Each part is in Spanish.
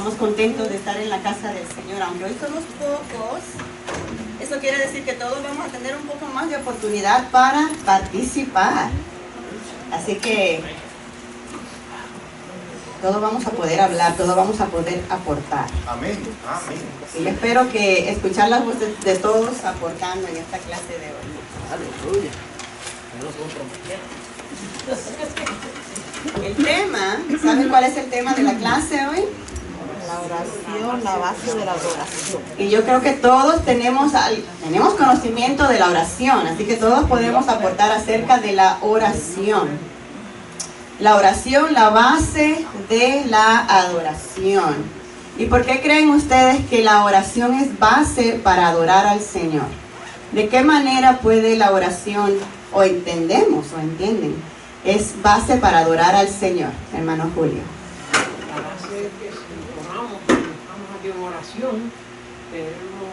estamos contentos de estar en la casa del Señor. Aunque hoy somos pocos, eso quiere decir que todos vamos a tener un poco más de oportunidad para participar. Así que todos vamos a poder hablar, todos vamos a poder aportar. Amén, amén. Y espero que escuchar las voces de todos aportando en esta clase de hoy. Aleluya. El tema, ¿saben cuál es el tema de la clase hoy? La oración, la base de la adoración. Y yo creo que todos tenemos conocimiento de la oración, así que todos podemos aportar acerca de la oración. La oración, la base de la adoración. ¿Y por qué creen ustedes que la oración es base para adorar al Señor? ¿De qué manera puede la oración, o entendemos o entienden, es base para adorar al Señor, hermano Julio? La base es que si oramos, estamos aquí en oración, tenemos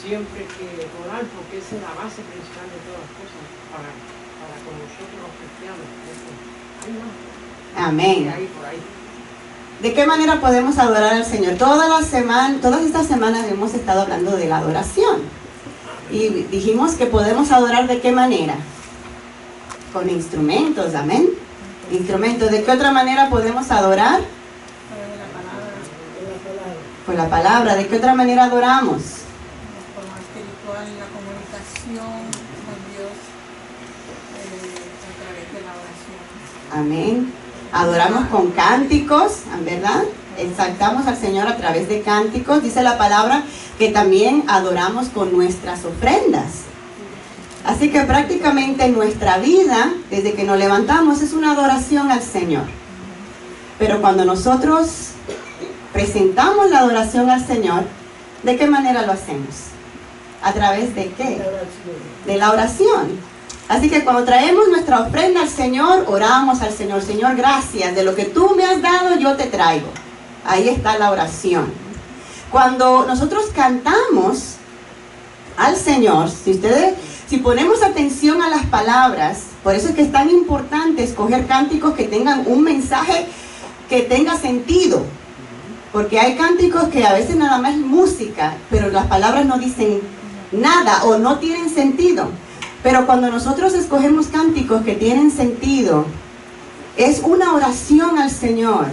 siempre que orar porque esa es la base principal de todas las cosas para con nosotros los cristianos. Hay más. Amén. Por ahí. ¿De qué manera podemos adorar al Señor? Todas estas semanas hemos estado hablando de la adoración. Y dijimos que podemos adorar ¿de qué manera? Con instrumentos, amén. Instrumentos. ¿De qué otra manera podemos adorar? Con la palabra. ¿De qué otra manera adoramos? La forma espiritual, la comunicación con Dios a través de la oración. Amén. Adoramos con cánticos, ¿verdad? Exaltamos al Señor a través de cánticos. Dice la palabra que también adoramos con nuestras ofrendas. Así que prácticamente nuestra vida, desde que nos levantamos, es una adoración al Señor. Pero cuando nosotros presentamos la adoración al Señor, ¿de qué manera lo hacemos? ¿A través de qué? De la oración. Así que cuando traemos nuestra ofrenda al Señor, oramos al Señor. Señor, gracias. De lo que tú me has dado, yo te traigo. Ahí está la oración. Cuando nosotros cantamos al Señor, si ponemos atención a las palabras, por eso es que es tan importante escoger cánticos que tengan un mensaje que tenga sentido. Porque hay cánticos que a veces nada más es música, pero las palabras no dicen nada o no tienen sentido. Pero cuando nosotros escogemos cánticos que tienen sentido, es una oración al Señor.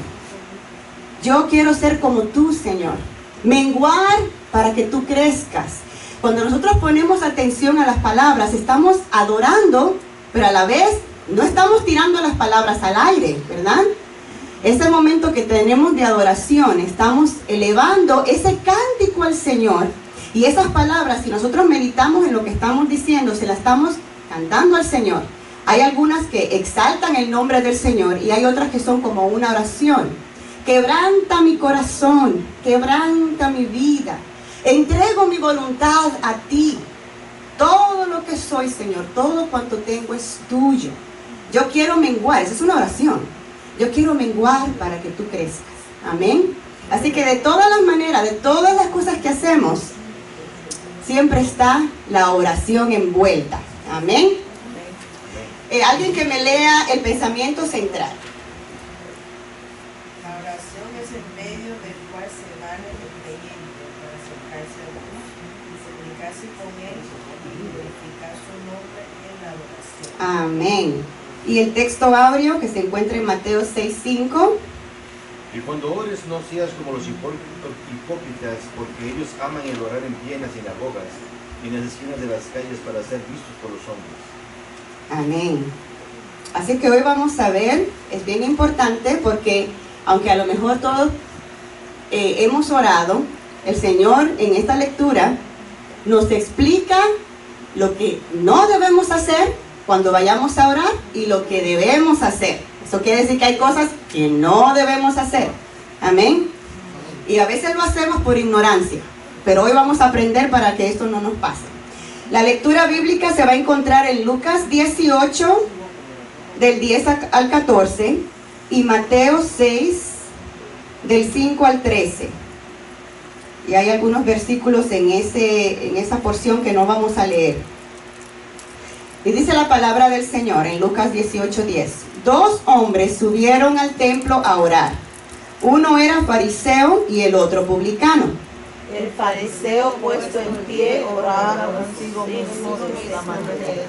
Yo quiero ser como tú, Señor. Menguar para que tú crezcas. Cuando nosotros ponemos atención a las palabras, estamos adorando, pero a la vez no estamos tirando las palabras al aire, ¿verdad? Ese momento que tenemos de adoración, estamos elevando ese cántico al Señor. Y esas palabras, si nosotros meditamos en lo que estamos diciendo, se las estamos cantando al Señor. Hay algunas que exaltan el nombre del Señor y hay otras que son como una oración. Quebranta mi corazón, quebranta mi vida. Entrego mi voluntad a ti. Todo lo que soy, Señor, todo cuanto tengo es tuyo. Yo quiero menguar, esa es una oración. Yo quiero menguar para que tú crezcas. Amén. Así que de todas las maneras, de todas las cosas que hacemos, siempre está la oración envuelta. Amén. Alguien que me lea el pensamiento central. La oración es el medio del cual se vale el creyente para acercarse a Dios y comunicarse con Él y glorificar su nombre en la adoración. Amén. Y el texto áureo que se encuentra en Mateo 6:5. Y cuando ores no seas como los hipócritas, porque ellos aman el orar en pie en las sinagogas y en las esquinas de las calles para ser vistos por los hombres. Amén. Así que hoy vamos a ver, es bien importante porque aunque a lo mejor todos hemos orado, el Señor en esta lectura nos explica lo que no debemos hacer cuando vayamos a orar y lo que debemos hacer. Eso quiere decir que hay cosas que no debemos hacer. Amén. Y a veces lo hacemos por ignorancia, pero hoy vamos a aprender para que esto no nos pase. La lectura bíblica se va a encontrar en Lucas 18, del 10 al 14, y Mateo 6, del 5 al 13. Y hay algunos versículos en esa porción que no vamos a leer. Y dice la palabra del Señor en Lucas 18:10. 2 hombres subieron al templo a orar. Uno era fariseo y el otro publicano. El fariseo puesto en pie oraba consigo mismo de esta manera: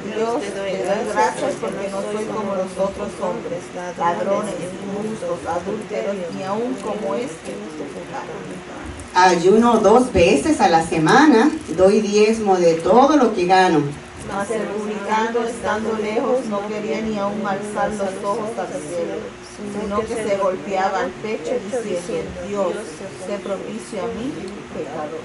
Dios, te doy gracias porque no soy como los otros hombres, ladrones, injustos, adúlteros, ni aun como este pecado. Ayuno 2 veces a la semana, doy diezmo de todo lo que gano. Mas el publicano, estando lejos, no quería ni aun alzar los ojos al cielo, sino que se golpeaba el pecho diciendo: Dios, sé propicio a mí, pecador.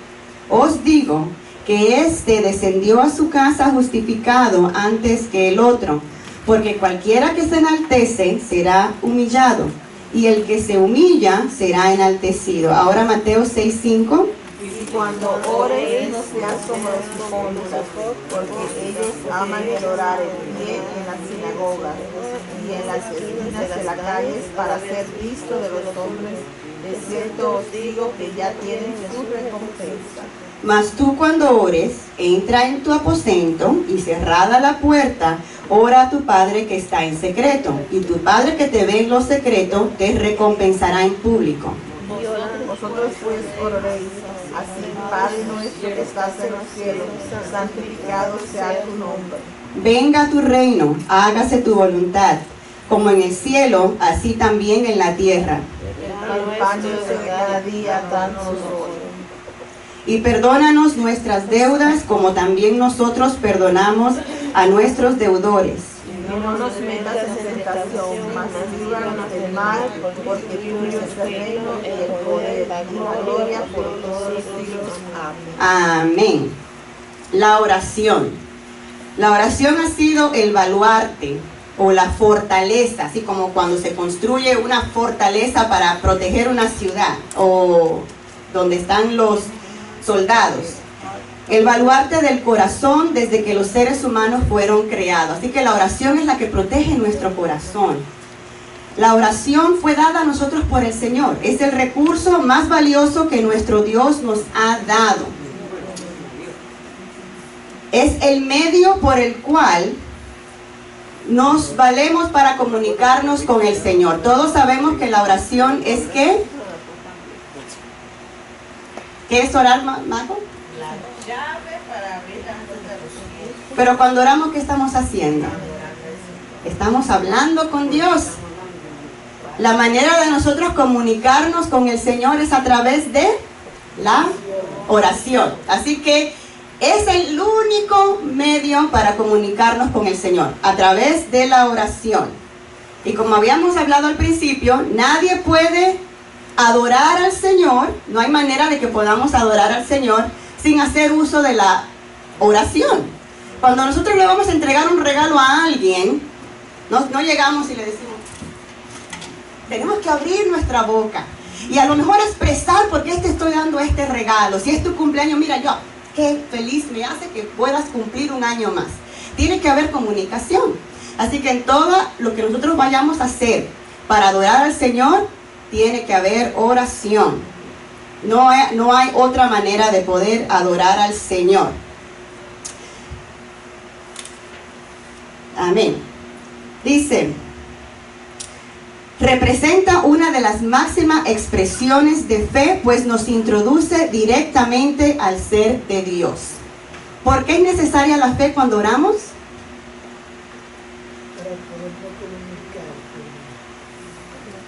Os digo que éste descendió a su casa justificado antes que el otro, porque cualquiera que se enaltece será humillado, y el que se humilla será enaltecido. Ahora Mateo 6:5. Y cuando ores, no seas como los hipócritas, porque ellos aman el orar en pie en las sinagogas y en las esquinas de las calles para ser visto de los hombres. De cierto os digo que ya tienen su recompensa. Mas tú cuando ores, entra en tu aposento y cerrada la puerta, ora a tu Padre que está en secreto, y tu Padre que te ve en lo secreto te recompensará en público. Vosotros pues oréis así: Padre nuestro que estás en los cielos, santificado sea tu nombre. Venga tu reino, hágase tu voluntad, como en el cielo, así también en la tierra. El pan nuestro de cada día, danos hoy. Y perdónanos nuestras deudas, como también nosotros perdonamos a nuestros deudores. Y no nos metas en tentación, mas líbranos del mal, porque tuyo es el reino, y el poder, y la gloria por todos los siglos. Amén. Amén. La oración. La oración ha sido el baluarte o la fortaleza, así como cuando se construye una fortaleza para proteger una ciudad o donde están los soldados. El baluarte del corazón desde que los seres humanos fueron creados. Así que la oración es la que protege nuestro corazón. La oración fue dada a nosotros por el Señor. Es el recurso más valioso que nuestro Dios nos ha dado. Es el medio por el cual nos valemos para comunicarnos con el Señor. Todos sabemos que la oración es ¿qué? ¿Qué es orar, Mago? La llave para abrir las puertas de los cielos. Pero cuando oramos, ¿qué estamos haciendo? Estamos hablando con Dios. La manera de nosotros comunicarnos con el Señor es a través de la oración. Así que es el único medio para comunicarnos con el Señor, a través de la oración. Y como habíamos hablado al principio, nadie puede adorar al Señor, no hay manera de que podamos adorar al Señor sin hacer uso de la oración. Cuando nosotros le vamos a entregar un regalo a alguien, no llegamos y le decimos, tenemos que abrir nuestra boca y a lo mejor expresar por qué te estoy dando este regalo. Si es tu cumpleaños, mira, yo, qué feliz me hace que puedas cumplir un año más. Tiene que haber comunicación. Así que en todo lo que nosotros vayamos a hacer para adorar al Señor, tiene que haber oración. No hay otra manera de poder adorar al Señor. Amén. Dice, representa una de las máximas expresiones de fe, pues nos introduce directamente al ser de Dios. ¿Por qué es necesaria la fe cuando oramos?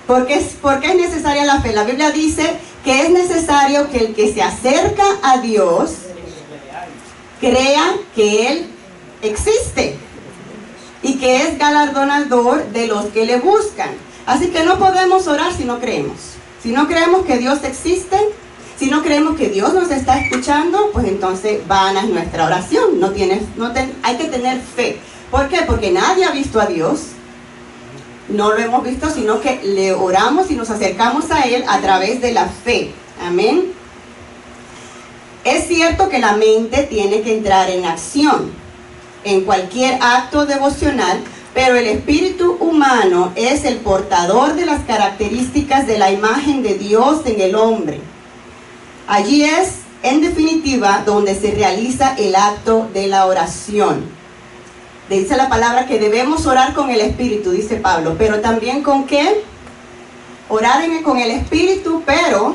¿Por qué es necesaria la fe? La Biblia dice que es necesario que el que se acerca a Dios crea que Él existe y que es galardonador de los que le buscan. Así que no podemos orar si no creemos. Si no creemos que Dios existe, si no creemos que Dios nos está escuchando, pues entonces vana es nuestra oración. Hay que tener fe. ¿Por qué? Porque nadie ha visto a Dios. No lo hemos visto, sino que le oramos y nos acercamos a Él a través de la fe. Amén. Es cierto que la mente tiene que entrar en acción en cualquier acto devocional, pero el espíritu humano es el portador de las características de la imagen de Dios en el hombre. Allí es, en definitiva, donde se realiza el acto de la oración. Dice la palabra que debemos orar con el espíritu, dice Pablo, pero también ¿con qué? orar con el espíritu, pero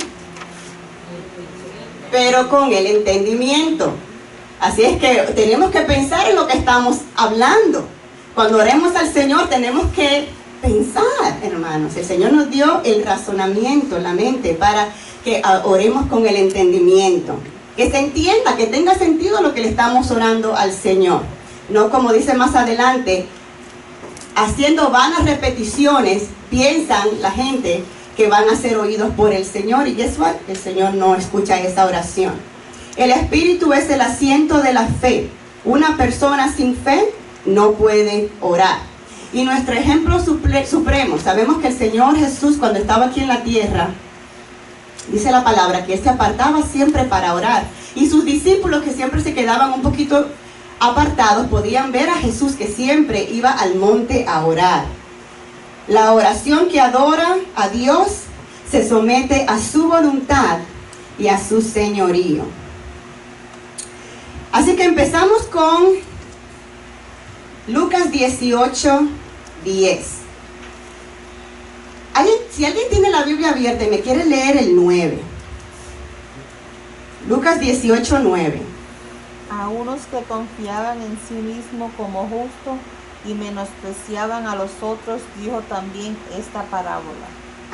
con el entendimiento. Así es que tenemos que pensar en lo que estamos hablando. Cuando oremos al Señor tenemos que pensar, hermanos. El Señor nos dio el razonamiento, la mente, para que oremos con el entendimiento. Que se entienda, que tenga sentido lo que le estamos orando al Señor. No como dice más adelante, haciendo vanas repeticiones, piensan la gente que van a ser oídos por el Señor. Y guess what? El Señor no escucha esa oración. El Espíritu es el asiento de la fe. Una persona sin fe no puede orar. Y nuestro ejemplo supremo, sabemos que el Señor Jesús, cuando estaba aquí en la tierra, dice la palabra que Él se apartaba siempre para orar. Y sus discípulos, que siempre se quedaban un poquito apartados, podían ver a Jesús que siempre iba al monte a orar. La oración que adora a Dios se somete a su voluntad y a su señorío. Así que empezamos con Lucas 18:10. Si alguien tiene la Biblia abierta y me quiere leer el 9. Lucas 18:9. A unos que confiaban en sí mismos como justos y menospreciaban a los otros, dijo también esta parábola.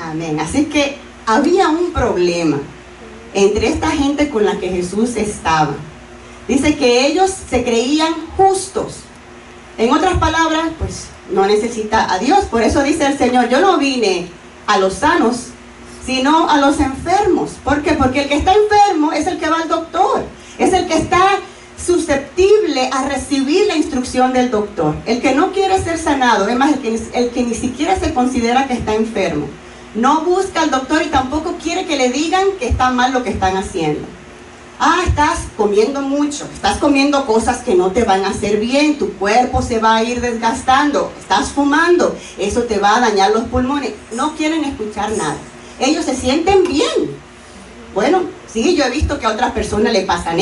Amén. Así que había un problema entre esta gente con la que Jesús estaba. Dice que ellos se creían justos. En otras palabras, pues no necesita a Dios. Por eso dice el Señor, yo no vine a los sanos, sino a los enfermos. ¿Por qué? Porque el que está enfermo es el que va al doctor. Es el que está susceptible a recibir la instrucción del doctor. El que no quiere ser sanado, es más, el que ni siquiera se considera que está enfermo, no busca al doctor y tampoco quiere que le digan que está mal lo que están haciendo. Estás comiendo mucho, estás comiendo cosas que no te van a hacer bien, tu cuerpo se va a ir desgastando, estás fumando, eso te va a dañar los pulmones. No quieren escuchar nada. Ellos se sienten bien. Bueno, sí, yo he visto que a otras personas le pasan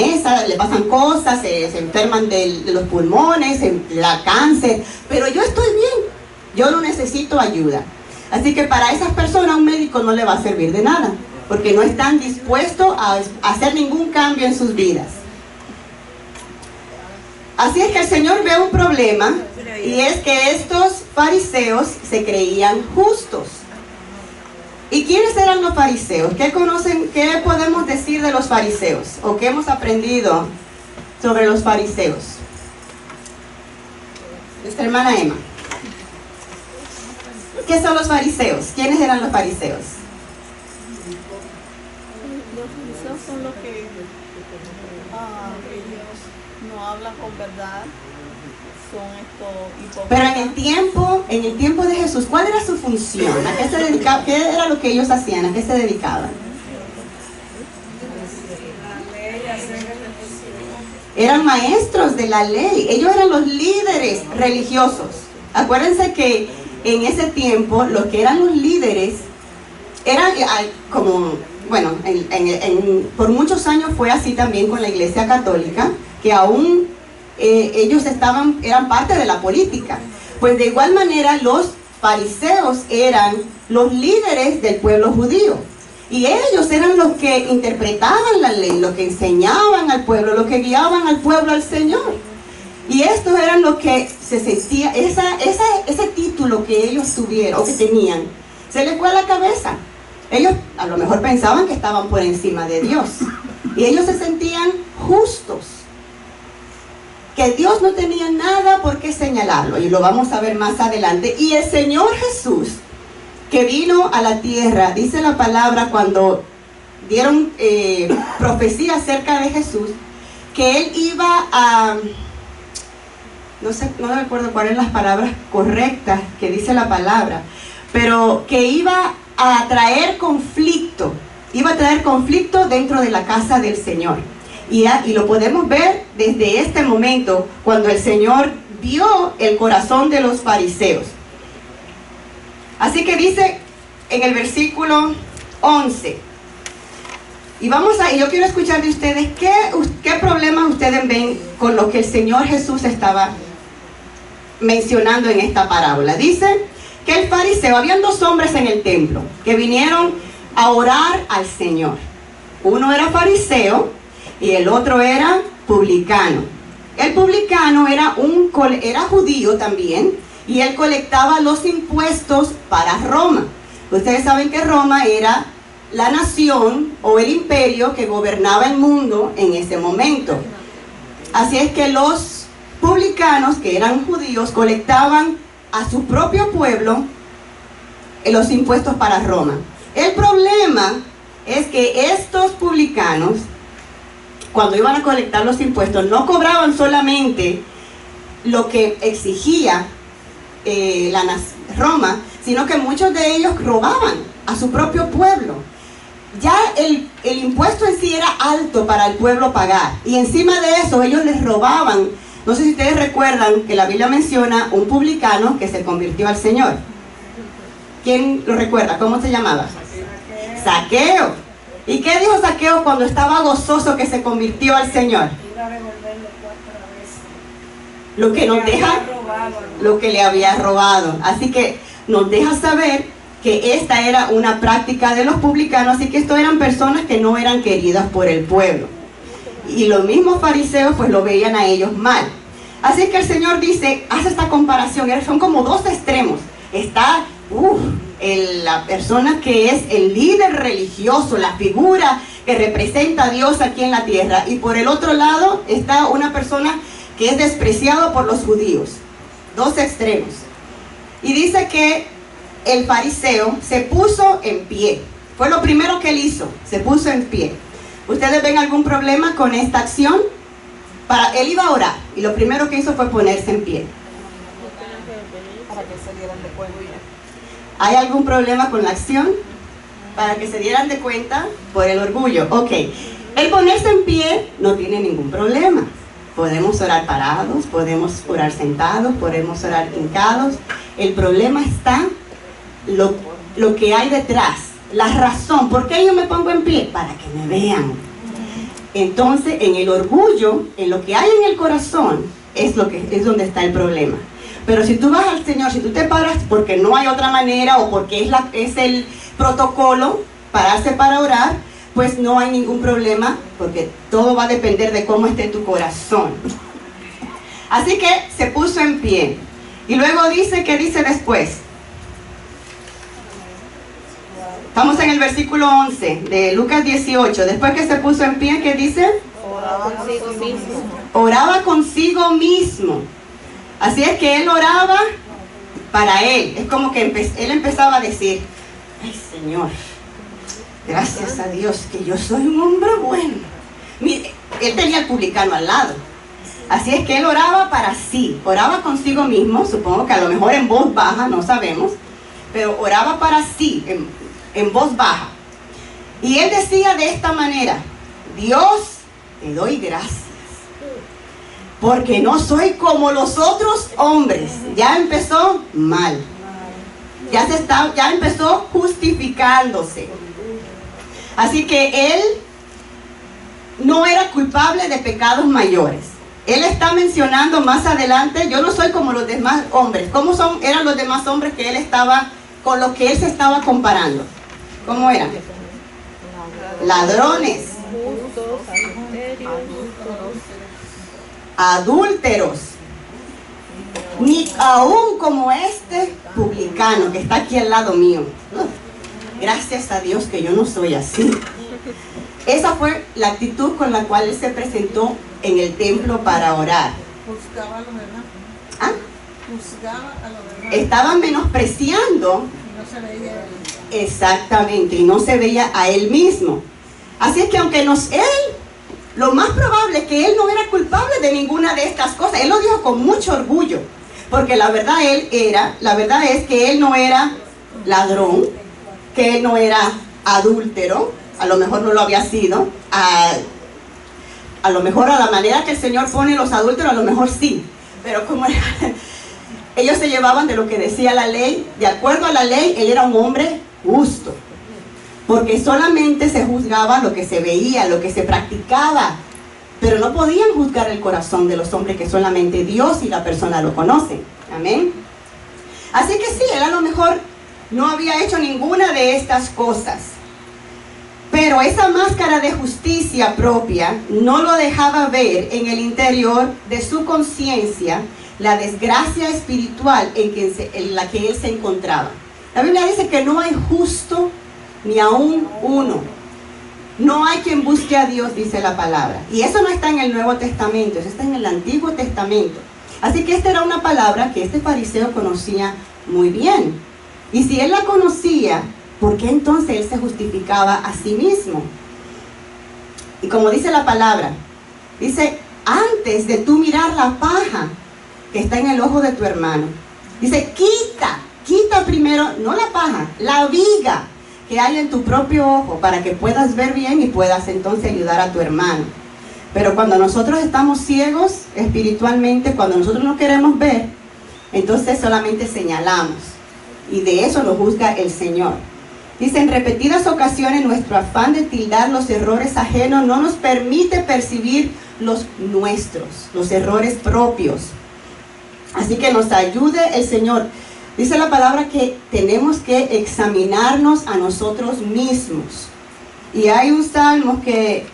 cosas, se enferman de los pulmones, le da cáncer, pero yo estoy bien, yo no necesito ayuda. Así que para esas personas un médico no le va a servir de nada, porque no están dispuestos a hacer ningún cambio en sus vidas. Así es que el Señor ve un problema, y es que estos fariseos se creían justos. ¿Y quiénes eran los fariseos? ¿Qué podemos decir de los fariseos? ¿O qué hemos aprendido sobre los fariseos? Nuestra hermana Emma. ¿Qué son los fariseos? ¿Quiénes eran los fariseos? Los fariseos son los que ellos no hablan con verdad, son estos hipócritas. Pero en el tiempo de Jesús, ¿cuál era su función? ¿A qué se dedicaban? ¿Qué era lo que ellos hacían? ¿A qué se dedicaban? Eran maestros de la ley. Ellos eran los líderes religiosos. Acuérdense que en ese tiempo los que eran los líderes eran como, bueno, por muchos años fue así también con la Iglesia Católica, que aún ellos eran parte de la política. Pues de igual manera los fariseos eran los líderes del pueblo judío. Y ellos eran los que interpretaban la ley, los que enseñaban al pueblo, los que guiaban al pueblo al Señor. Y estos eran los que se sentía, ese título que ellos tuvieron o que tenían, se les fue a la cabeza. Ellos a lo mejor pensaban que estaban por encima de Dios. Y ellos se sentían justos. Que Dios no tenía nada por qué señalarlo. Y lo vamos a ver más adelante. Y el Señor Jesús, que vino a la tierra, dice la palabra cuando dieron profecía acerca de Jesús, que Él iba a... No recuerdo cuáles son las palabras correctas que dice la palabra, pero que iba a traer conflicto, dentro de la casa del Señor. Y lo podemos ver desde este momento, cuando el Señor vio el corazón de los fariseos. Así que dice en el versículo 11, y yo quiero escuchar de ustedes qué problemas ustedes ven con lo que el Señor Jesús estaba mencionando en esta parábola. Dice, que el fariseo, habían dos hombres en el templo que vinieron a orar al Señor. Uno era fariseo y el otro era publicano. El publicano era judío también, y él colectaba los impuestos para Roma. Ustedes saben que Roma era la nación o el imperio que gobernaba el mundo en ese momento. Así es que los publicanos, que eran judíos, colectaban a su propio pueblo los impuestos para Roma. El problema es que estos publicanos, cuando iban a colectar los impuestos, no cobraban solamente lo que exigía Roma, sino que muchos de ellos robaban a su propio pueblo. Ya el impuesto en sí era alto para el pueblo pagar, y encima de eso ellos les robaban. No sé si ustedes recuerdan que la Biblia menciona un publicano que se convirtió al Señor. ¿Quién lo recuerda? ¿Cómo se llamaba? Zaqueo. ¿Y qué dijo Zaqueo cuando estaba gozoso que se convirtió al Señor? Iba a devolverlo 4 veces. Lo que nos deja, lo que le había robado. Así que nos deja saber que esta era una práctica de los publicanos, así que esto eran personas que no eran queridas por el pueblo. Y los mismos fariseos pues lo veían a ellos mal. Así que el Señor dice, hace esta comparación, son como dos extremos. Está la persona que es el líder religioso, la figura que representa a Dios aquí en la tierra, y por el otro lado está una persona que es despreciado por los judíos. Dos extremos. Y dice que el fariseo se puso en pie. Fue lo primero que él hizo, se puso en pie. ¿Ustedes ven algún problema con esta acción? Él iba a orar y lo primero que hizo fue ponerse en pie. Para que se dieran de cuenta. ¿Hay algún problema con la acción? Para que se dieran de cuenta por el orgullo. Ok. El ponerse en pie no tiene ningún problema. Podemos orar parados, podemos orar sentados, podemos orar hincados. El problema está lo que hay detrás, la razón. ¿Por qué yo me pongo en pie? Para que me vean. Entonces, en el orgullo, en lo que hay en el corazón, es donde está el problema. Pero si tú vas al Señor, si tú te paras porque no hay otra manera o porque es el protocolo pararse para orar, pues no hay ningún problema, porque todo va a depender de cómo esté tu corazón. Así que se puso en pie. Y luego dice, ¿qué dice después? Estamos en el versículo 11 de Lucas 18. Después que se puso en pie, ¿qué dice? Oraba consigo mismo. Oraba consigo mismo. Así es que él oraba para él. Es como que él empezaba a decir, ay Señor, gracias a Dios que yo soy un hombre bueno. Mire, él tenía al publicano al lado. Así es que él oraba para sí, oraba consigo mismo, supongo que a lo mejor en voz baja, no sabemos, pero oraba para sí, en voz baja. Y él decía de esta manera, Dios, te doy gracias, porque no soy como los otros hombres. Ya empezó mal. Ya empezó justificándose. Así que él no era culpable de pecados mayores. Él está mencionando más adelante, yo no soy como los demás hombres. ¿Cómo eran los demás hombres que él estaba, con los que él se estaba comparando? ¿Cómo eran? Ladrones, adúlteros, ni aún como este publicano que está aquí al lado mío. Gracias a Dios que yo no soy así. Esa fue la actitud con la cual él se presentó en el templo para orar. Juzgaba a lo verdad. ¿Ah? Juzgaba a lo verdad. Estaban menospreciando. Y no se veía él. Exactamente, y no se veía a él mismo. Así es que aunque lo más probable es que él no era culpable de ninguna de estas cosas. Él lo dijo con mucho orgullo, porque la verdad es que él no era ladrón, que él no era adúltero, a lo mejor no lo había sido, a lo mejor a la manera que el Señor pone los adúlteros, a lo mejor sí, pero como ellos se llevaban de lo que decía la ley, de acuerdo a la ley, él era un hombre justo, porque solamente se juzgaba lo que se veía, lo que se practicaba, pero no podían juzgar el corazón de los hombres, que solamente Dios y la persona lo conocen. Amén. Así que sí, él a lo mejor no había hecho ninguna de estas cosas. Pero esa máscara de justicia propia no lo dejaba ver en el interior de su conciencia la desgracia espiritual en la que él se encontraba. La Biblia dice que no hay justo ni aún uno. No hay quien busque a Dios, dice la palabra. Y eso no está en el Nuevo Testamento, eso está en el Antiguo Testamento. Así que esta era una palabra que este fariseo conocía muy bien. Y si él la conocía, ¿por qué entonces él se justificaba a sí mismo? Y como dice la palabra, dice, antes de tú mirar la paja que está en el ojo de tu hermano, dice, quita primero, no la paja, la viga que hay en tu propio ojo, para que puedas ver bien y puedas entonces ayudar a tu hermano. Pero cuando nosotros estamos ciegos espiritualmente, cuando nosotros no queremos ver, entonces solamente señalamos. Y de eso nos juzga el Señor. Dice, en repetidas ocasiones nuestro afán de tildar los errores ajenos no nos permite percibir los nuestros, los errores propios. Así que nos ayude el Señor. Dice la palabra que tenemos que examinarnos a nosotros mismos. Y hay un salmo que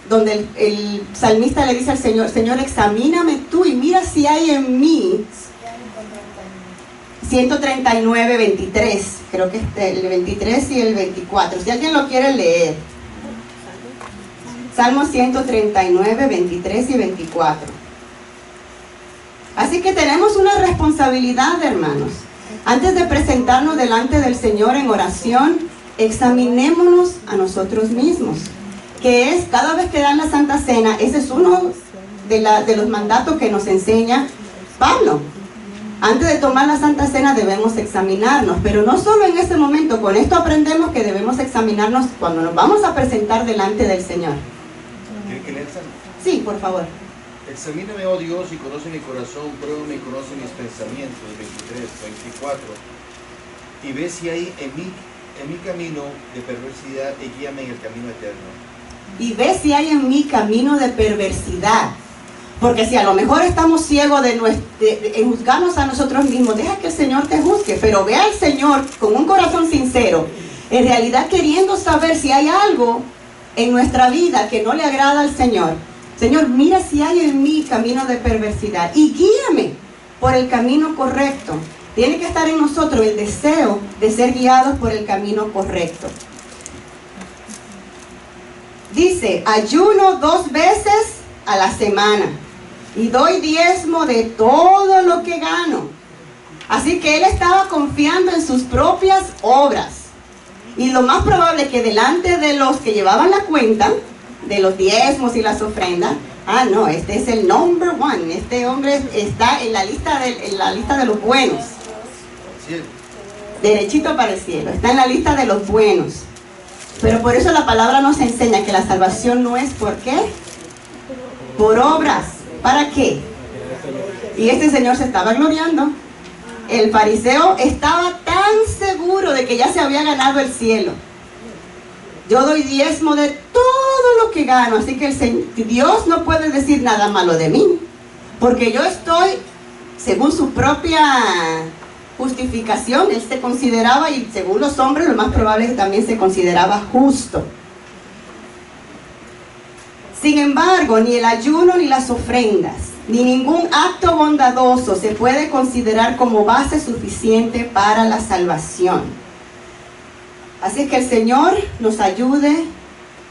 donde el salmista le dice al Señor, Señor, examíname tú y mira si hay en mí. 139, 23, creo que es el 23 y el 24, si alguien lo quiere leer. Salmo 139, 23 y 24. Así que tenemos una responsabilidad, hermanos. Antes de presentarnos delante del Señor en oración, examinémonos a nosotros mismos. Que es, cada vez que dan la Santa Cena, ese es uno de los mandatos que nos enseña Pablo. Antes de tomar la Santa Cena debemos examinarnos, pero no solo en ese momento. Con esto aprendemos que debemos examinarnos cuando nos vamos a presentar delante del Señor. ¿Quiere que lea el salmo? Sí, por favor. Examíname, oh Dios, y conoce mi corazón, pruébame y conoce mis pensamientos, 23, 24, y ve si hay en mi camino de perversidad y guíame en el camino eterno. Y ve si hay en mí camino de perversidad. Porque si a lo mejor estamos ciegos en juzgarnos a nosotros mismos, deja que el Señor te juzgue, pero ve al Señor con un corazón sincero, en realidad queriendo saber si hay algo en nuestra vida que no le agrada al Señor. Señor, mira si hay en mí camino de perversidad y guíame por el camino correcto. Tiene que estar en nosotros el deseo de ser guiados por el camino correcto. Dice, ayuno 2 veces a la semana y doy diezmo de todo lo que gano. Así que él estaba confiando en sus propias obras. Y lo más probable es que delante de los que llevaban la cuenta de los diezmos y las ofrendas, no, este es el number one, este hombre está en la lista de los buenos. Cielo. Derechito para el cielo, está en la lista de los buenos. Pero por eso la palabra nos enseña que la salvación no es ¿por qué? Por obras. ¿Para qué? Y este señor se estaba gloriando. El fariseo estaba tan seguro de que ya se había ganado el cielo. Yo doy diezmo de todo lo que gano, así que Dios no puede decir nada malo de mí, porque yo estoy, según su propia justificación, él se consideraba, y según los hombres, lo más probable es que también se consideraba justo. Sin embargo, ni el ayuno ni las ofrendas, ni ningún acto bondadoso se puede considerar como base suficiente para la salvación. Así que el Señor nos ayude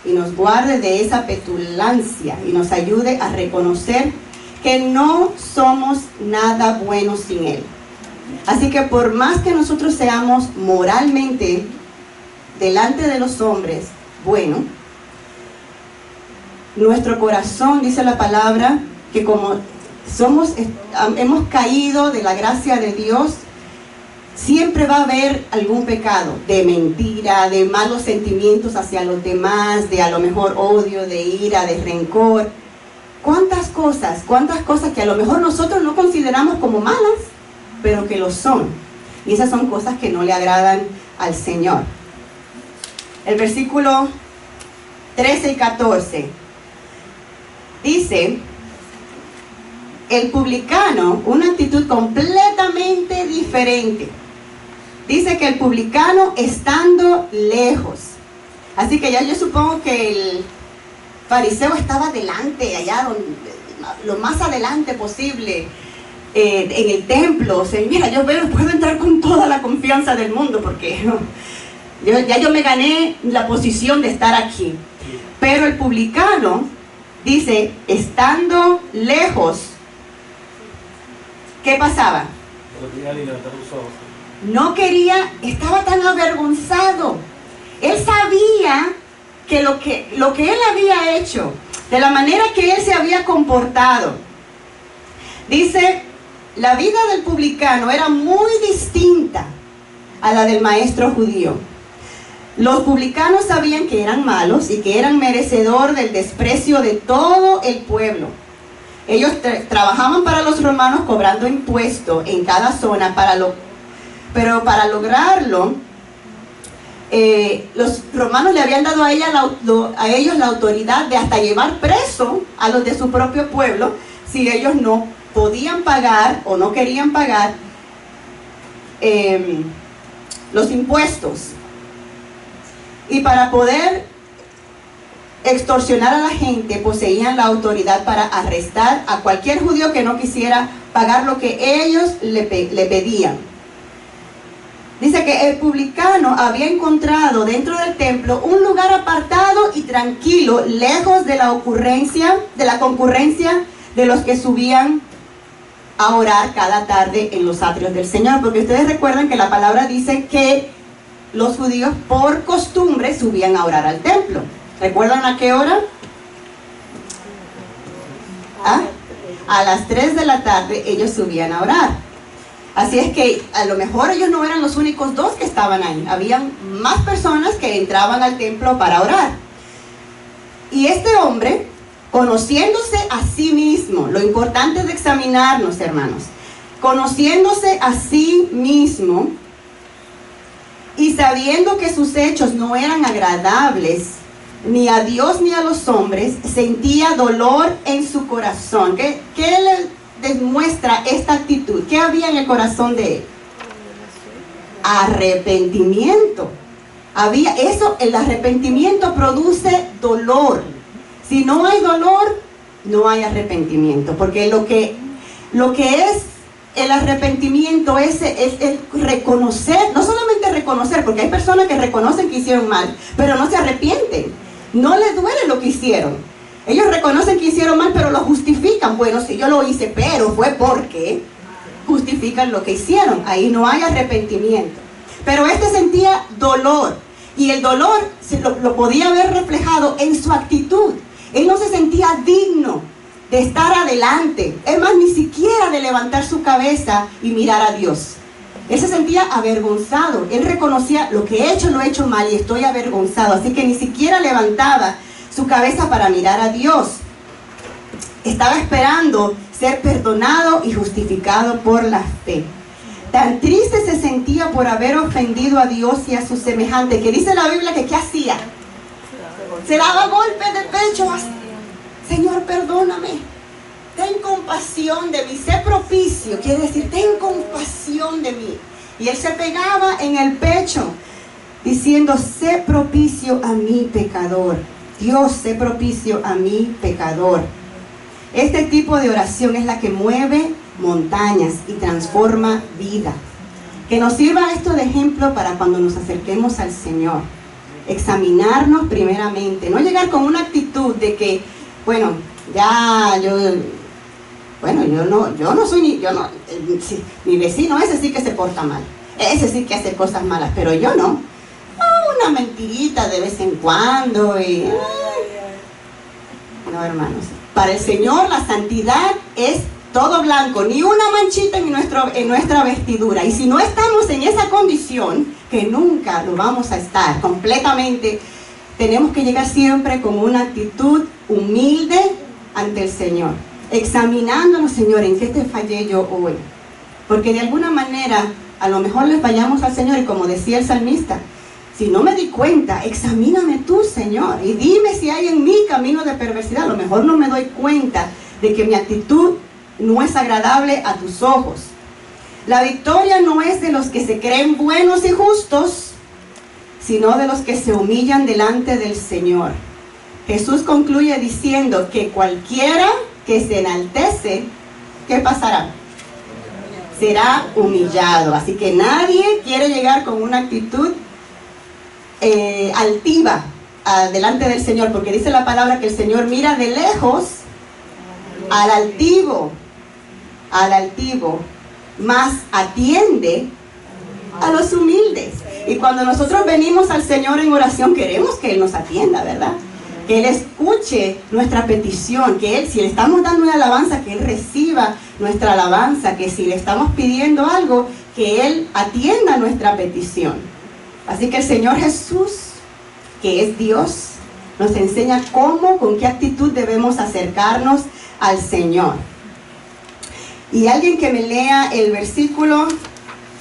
y nos guarde de esa petulancia y nos ayude a reconocer que no somos nada buenos sin Él. Así que por más que nosotros seamos moralmente delante de los hombres bueno, nuestro corazón, dice la palabra, que como hemos caído de la gracia de Dios, siempre va a haber algún pecado, de mentira, de malos sentimientos hacia los demás, de a lo mejor odio, de ira, de rencor. ¿Cuántas cosas que a lo mejor nosotros no consideramos como malas, pero que lo son? Y esas son cosas que no le agradan al Señor. El versículo 13 y 14 dice, el publicano una actitud completamente diferente. Dice que el publicano estando lejos. Así que ya yo supongo que el fariseo estaba delante, allá lo más adelante posible, en el templo. O sea, mira, yo puedo entrar con toda la confianza del mundo porque yo me gané la posición de estar aquí. Pero el publicano dice, estando lejos, ¿qué pasaba? No quería, estaba tan avergonzado. Él sabía que lo que él había hecho, de la manera que él se había comportado, dice, la vida del publicano era muy distinta a la del maestro judío. Los publicanos sabían que eran malos y que eran merecedor del desprecio de todo el pueblo. Ellos trabajaban para los romanos cobrando impuestos en cada zona, pero para lograrlo, los romanos le habían dado a ellos la autoridad de hasta llevar preso a los de su propio pueblo si ellos no podían pagar o no querían pagar los impuestos. Y para poder extorsionar a la gente, poseían la autoridad para arrestar a cualquier judío que no quisiera pagar lo que ellos le pedían. Dice que el publicano había encontrado dentro del templo un lugar apartado y tranquilo, lejos de la concurrencia de los que subían a orar cada tarde en los atrios del Señor. Porque ustedes recuerdan que la palabra dice que los judíos por costumbre subían a orar al templo. ¿Recuerdan a qué hora? A las 3 de la tarde ellos subían a orar. Así es que a lo mejor ellos no eran los únicos dos que estaban ahí. Habían más personas que entraban al templo para orar. Y este hombre, conociéndose a sí mismo, lo importante es de examinarnos, hermanos, conociéndose a sí mismo y sabiendo que sus hechos no eran agradables ni a Dios ni a los hombres, sentía dolor en su corazón. ¿Qué le demuestra esta actitud? ¿Qué había en el corazón de él? Arrepentimiento. El arrepentimiento produce dolor. Si no hay dolor, no hay arrepentimiento, porque lo que es el arrepentimiento es el reconocer, no solamente reconocer, porque hay personas que reconocen que hicieron mal, pero no se arrepienten, no les duele lo que hicieron. Ellos reconocen que hicieron mal, pero lo justifican. Bueno, sí, yo lo hice, pero fue porque justifican lo que hicieron. Ahí no hay arrepentimiento. Pero este sentía dolor, y el dolor lo podía ver reflejado en su actitud. Él no se sentía digno de estar adelante, es más, ni siquiera de levantar su cabeza y mirar a Dios. Él se sentía avergonzado. Él reconocía, lo que he hecho lo he hecho mal y estoy avergonzado. Así que ni siquiera levantaba su cabeza para mirar a Dios. Estaba esperando ser perdonado y justificado por la fe. Tan triste se sentía por haber ofendido a Dios y a sus semejantes, que dice la Biblia que ¿qué hacía? Se daba golpes de pecho. Señor, perdóname, ten compasión de mí, sé propicio, quiere decir, ten compasión de mí. Y él se pegaba en el pecho, diciendo, sé propicio a mi pecador. Dios, sé propicio a mi pecador. Este tipo de oración es la que mueve montañas y transforma vida. Que nos sirva esto de ejemplo para cuando nos acerquemos al Señor. Examinarnos primeramente, no llegar con una actitud de que, bueno, yo no soy mi vecino, ese sí que se porta mal, ese sí que hace cosas malas, pero yo no. Una mentirita de vez en cuando y... No, hermanos, para el Señor la santidad es todo blanco, ni una manchita en nuestra vestidura. Y si no estamos en esa condición, que nunca lo vamos a estar completamente, tenemos que llegar siempre con una actitud humilde ante el Señor, examinándonos, Señor, en qué te fallé yo hoy. Porque de alguna manera, a lo mejor le fallamos al Señor, y como decía el salmista, si no me di cuenta, examíname tú, Señor, y dime si hay en mí camino de perversidad. A lo mejor no me doy cuenta de que mi actitud no es agradable a tus ojos. La victoria no es de los que se creen buenos y justos, sino de los que se humillan delante del Señor. Jesús concluye diciendo que cualquiera que se enaltece, ¿qué pasará? Será humillado. Así que nadie quiere llegar con una actitud altiva delante del Señor, porque dice la palabra que el Señor mira de lejos al altivo, mas atiende a los humildes. Y cuando nosotros venimos al Señor en oración, queremos que Él nos atienda, ¿verdad? Que Él escuche nuestra petición, que Él, si le estamos dando una alabanza, que Él reciba nuestra alabanza, que si le estamos pidiendo algo, que Él atienda nuestra petición. Así que el Señor Jesús, que es Dios, nos enseña cómo, con qué actitud debemos acercarnos al Señor. Y alguien que me lea el versículo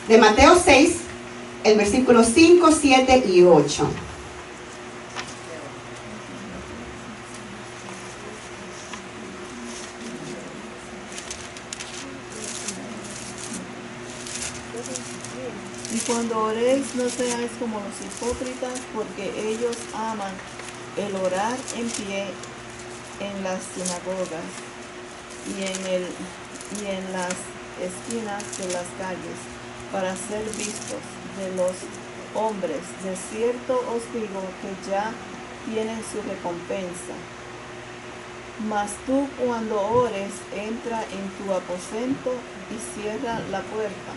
de Mateo 6, el versículo 5, 7 y 8. Y cuando oréis, no seáis como los hipócritas, porque ellos aman el orar en pie en las sinagogas y en las esquinas de las calles, para ser vistos de los hombres. De cierto os digo que ya tienen su recompensa. Mas tú, cuando ores, entra en tu aposento y cierra la puerta.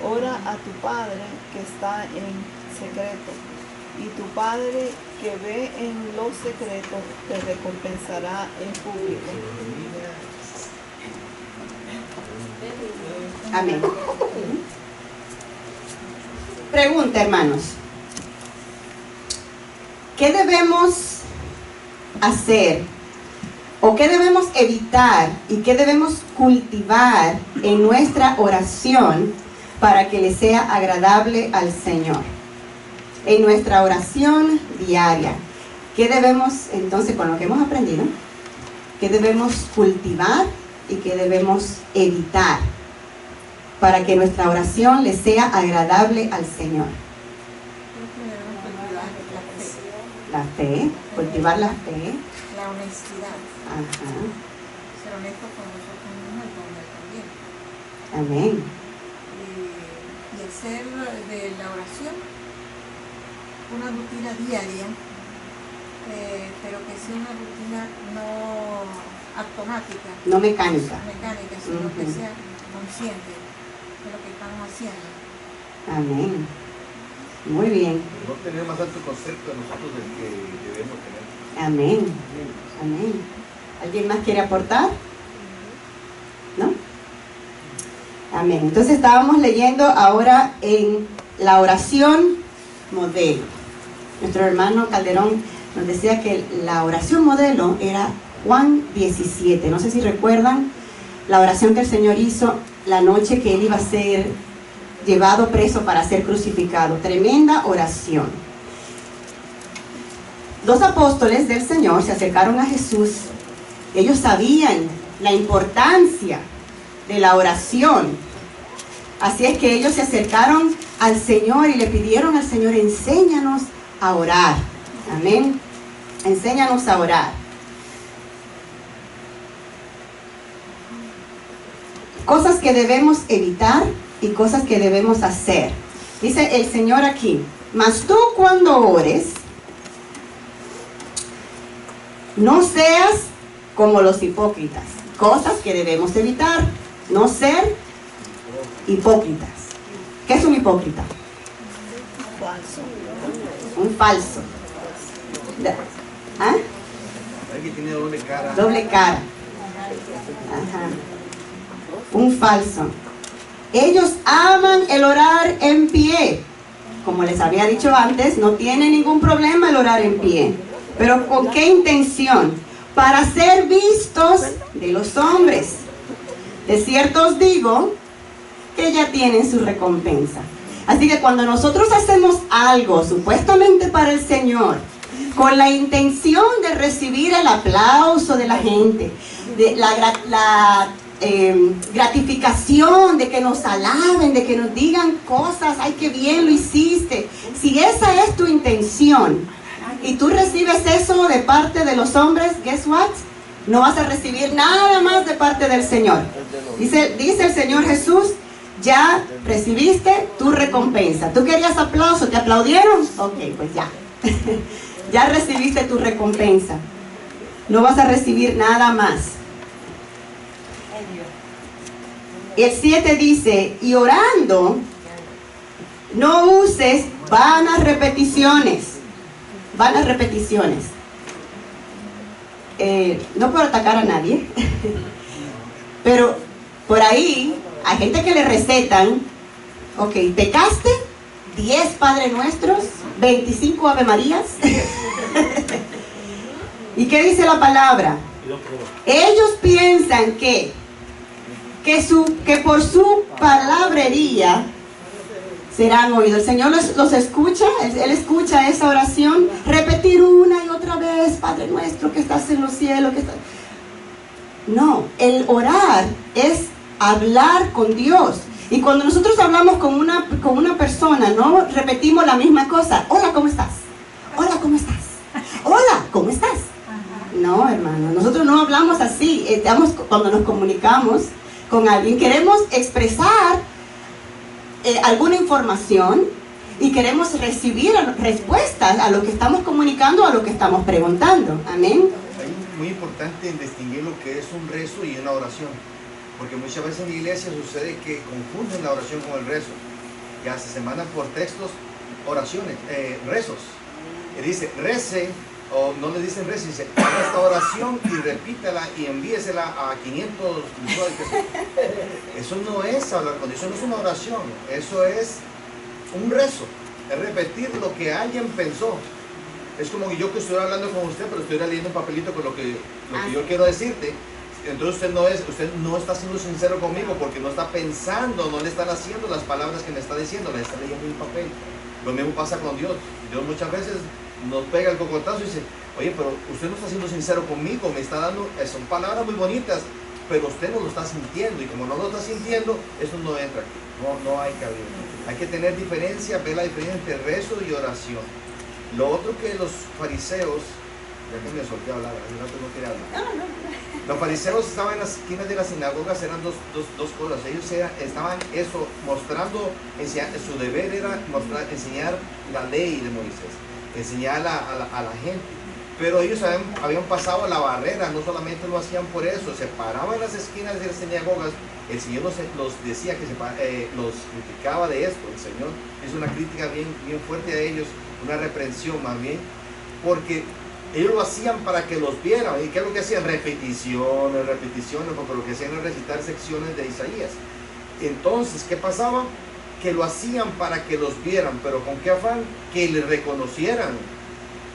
Ora a tu Padre que está en secreto, y tu Padre que ve en lo secreto te recompensará en público. Amén. Pregunta, hermanos. ¿Qué debemos hacer o qué debemos evitar y qué debemos cultivar en nuestra oración para que le sea agradable al Señor? En nuestra oración diaria, ¿qué debemos, entonces, con lo que hemos aprendido, qué debemos cultivar y qué debemos evitar para que nuestra oración le sea agradable al Señor? La fe, cultivar la fe. La honestidad. Ajá. Ser honesto con nosotros mismos y con Él también. Amén. Y hacer de la oración una rutina diaria, pero que sea una rutina no automática, No mecánica. sino que Ujú. sea consciente de lo que estamos haciendo. Amén. Muy bien. No tener más alto concepto de nosotros del que debemos tener. Amén. Amén. ¿Alguien más quiere aportar? ¿No? Amén. Entonces estábamos leyendo ahora en la oración modelo. Nuestro hermano Calderón nos decía que la oración modelo era Juan 17. No sé si recuerdan la oración que el Señor hizo la noche que Él iba a ser llevado preso para ser crucificado. Tremenda oración. Dos apóstoles del Señor se acercaron a Jesús. Ellos sabían la importancia de la oración. Así es que ellos se acercaron al Señor y le pidieron al Señor: enséñanos a orar. Amén. Enséñanos a orar. Cosas que debemos evitar y cosas que debemos hacer. Dice el Señor aquí: mas tú, cuando ores, no seas como los hipócritas. Cosas que debemos evitar. No ser hipócritas. ¿Qué es un hipócrita? Falso. Un falso. ¿Ah? Alguien tiene doble cara. Doble cara. Ajá. Un falso. Ellos aman el orar en pie. Como les había dicho antes, no tiene ningún problema el orar en pie. Pero ¿con qué intención? Para ser vistos de los hombres. De cierto os digo que ya tienen su recompensa. Así que cuando nosotros hacemos algo supuestamente para el Señor, con la intención de recibir el aplauso de la gente, de la gratificación, de que nos alaben, de que nos digan cosas, ay, qué bien lo hiciste. Si esa es tu intención y tú recibes eso de parte de los hombres, guess what? No vas a recibir nada más de parte del Señor. Dice el Señor Jesús, ya recibiste tu recompensa. ¿Tú querías aplauso? ¿Te aplaudieron? Ok, pues ya. Ya recibiste tu recompensa. No vas a recibir nada más. El 7 dice, y orando, no uses vanas repeticiones. Vanas repeticiones. No puedo atacar a nadie, pero por ahí hay gente que le recetan, ok, pecaste, 10 Padre Nuestros, 25 Ave Marías. ¿Y qué dice la palabra? Ellos piensan que por su palabrería serán oídos. El Señor los escucha, Él escucha esa oración, repetir una y otra vez, Padre Nuestro que estás en los cielos. No, el orar es hablar con Dios. Y cuando nosotros hablamos con una persona, no repetimos la misma cosa. Hola, ¿cómo estás? Hola, ¿cómo estás? Hola, ¿cómo estás? No, hermano, nosotros no hablamos así. Cuando nos comunicamos con alguien, queremos expresar alguna información y queremos recibir respuestas a lo que estamos comunicando, a lo que estamos preguntando. Amén. Es muy importante distinguir lo que es un rezo y una oración, porque muchas veces en la iglesia sucede que confunden la oración con el rezo, ya se mandan por textos oraciones, rezos, y dice rece, o no le dicen rece, dice haga esta oración y repítela y envíesela a 500 usuarios. Eso no es hablar con Dios, eso no es una oración, eso es un rezo, es repetir lo que alguien pensó. Es como que yo que estoy hablando con usted, pero estoy leyendo un papelito con lo que yo quiero decirte. Entonces usted no está siendo sincero conmigo porque no está pensando, no le están haciendo las palabras que me está diciendo, le está leyendo un papel. Lo mismo pasa con Dios. Dios muchas veces nos pega el cocotazo y dice, oye, pero usted no está siendo sincero conmigo, me está dando, son palabras muy bonitas, pero usted no lo está sintiendo, y como no lo está sintiendo, eso no entra aquí, no hay cabida. Hay que tener diferencia, ver la diferencia entre rezo y oración. Lo otro que los fariseos, ya que me solté a hablar, no quería hablar. Los fariseos estaban en las esquinas de las sinagogas, eran dos cosas. Ellos estaban mostrando, su deber era enseñar la ley de Moisés, enseñar a la gente. Pero ellos habían pasado la barrera, no solamente lo hacían por eso, se paraban en las esquinas de las sinagogas. El Señor los decía que los criticaba de esto. El Señor hizo una crítica bien fuerte a ellos, una reprensión más bien, porque ellos lo hacían para que los vieran. ¿Y qué es lo que hacían? Repeticiones, porque lo que hacían era recitar secciones de Isaías. Entonces, ¿qué pasaba? Que lo hacían para que los vieran, pero ¿con qué afán? Que les reconocieran.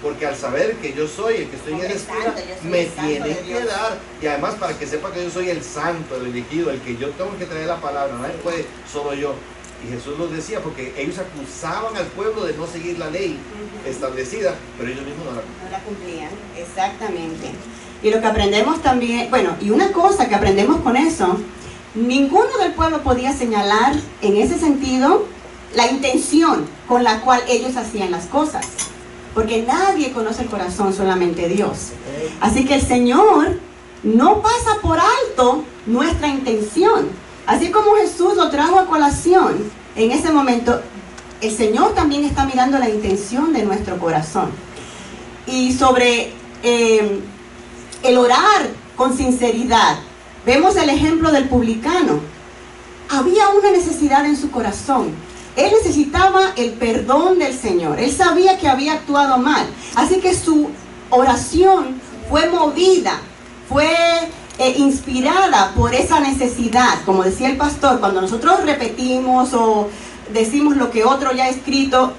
Porque al saber que yo soy el que estoy en la esquina, me tienen que dar, y además para que sepa que yo soy el santo, el elegido, el que yo tengo que traer la palabra, nadie puede, solo yo. Y Jesús los decía porque ellos acusaban al pueblo de no seguir la ley establecida, pero ellos mismos no la cumplían. Exactamente. Y lo que aprendemos también, bueno, y una cosa que aprendemos con eso, ninguno del pueblo podía señalar en ese sentido la intención con la cual ellos hacían las cosas, porque nadie conoce el corazón, solamente Dios. Así que el Señor no pasa por alto nuestra intención. Así como Jesús lo trajo a colación en ese momento, el Señor también está mirando la intención de nuestro corazón. Y sobre el orar con sinceridad, vemos el ejemplo del publicano. Había una necesidad en su corazón. Él necesitaba el perdón del Señor. Él sabía que había actuado mal. Así que su oración fue movida, fue inspirada por esa necesidad. Como decía el pastor, cuando nosotros repetimos o decimos lo que otro ya ha escrito,